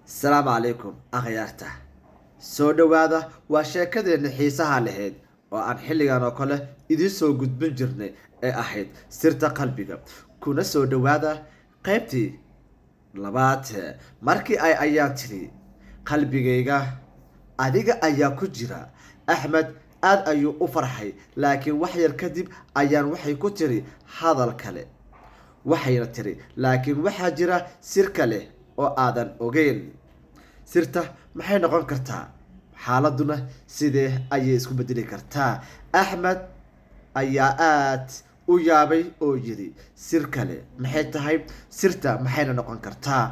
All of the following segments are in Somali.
السلام عليكم أخيارته soo dhawaada waa sheekadeena xiisaha lahayd oo aan xilligan oo kale idin soo gudbin jirnay ee ahayd sirta qalbiga kuna soo dhawaada qaybtii labaad markii ay ayaan tiri qalbigayga adiga ayaa ku jira axmed aad ayuu u farxay laakiin wax yar kadib ayaan waxay ku tiri hadal kale waxayna tiri laakiin waxaa jira sir kale oo aadan ogeyn sirta maxay noqon kartaa xaaladuna sidee ayay isku bedeli kartaa axmed ayaa aad u yaabay oo yiri sir kale maxay tahay sirta maxayna noqon kartaa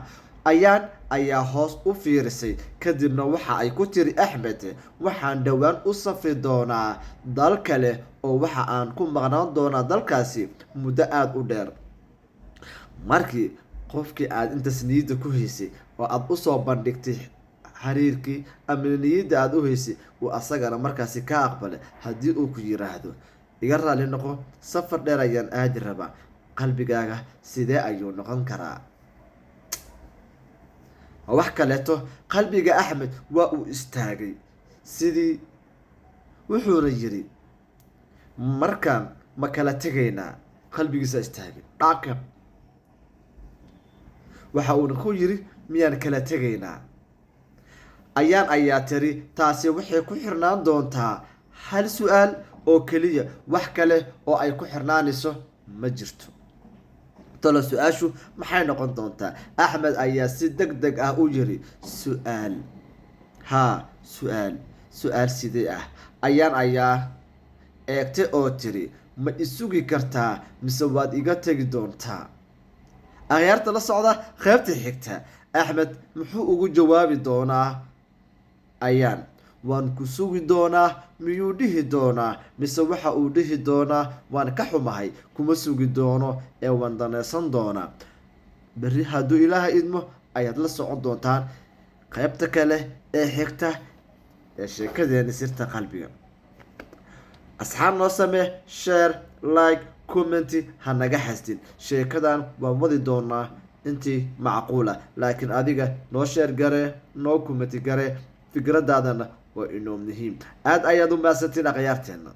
ayaan ayaa hoos u fiirisay kadibna waxa ay ku tiri axmed waxaan dhowaan u safri doonaa dal kale oo waxa aan ku maqnaan doonaa dalkaasi muddo aad u dheer markii qofkii aad intaas niyadda ku haysay oo aad u soo bandhigtay xiriirkii ama niyadda aad u haysay uu asagana markaasi ka aqbalay haddii uu ku yiraahdo iga raali noqo safar dheer ayaan aadi rabaa qalbigaaga sidee ayuu noqon karaa wax kaleeto qalbiga axmed waa uu istaagay sidii wuxuuna yiri markaan ma kala tegaynaa qalbigiisa istaagay dhacka waxa uuna ku yiri miyaan kala tegaynaa ayaan ayaa tiri taasi waxay ku xirnaan doontaa hal su-aal oo keliya wax kale oo ay ku xirnaanayso ma jirto talo su-aashu maxay noqon doontaa axmed ayaa si deg deg ah u yiri su-aal haa su-aal sidee ah ayaan ayaa eegtay oo tiri ma isugi kartaa mise waad iga tegi doontaa akhyaarta la socda qaybta xigta axmed muxuu ugu jawaabi doonaa ayaan waan ku sugi doonaa miyuu dhihi doonaa mise waxa uu dhihi doonaa waan ka xumahay kuma sugi doono ee waan danaysan doonaa berri hadduu ilaaha idmo ayaad la socon doontaan qaybta kale ee xigta ee sheekadeena sirta qalbiga asxaab noo samee share like commenti ha naga xasdin sheekadan waan wadi doonaa intii macquula laakiin adiga noo share garee noo commenti garee fikradaadana waa inoo muhiim aad ayaad u mahadsantiin akhyaarteena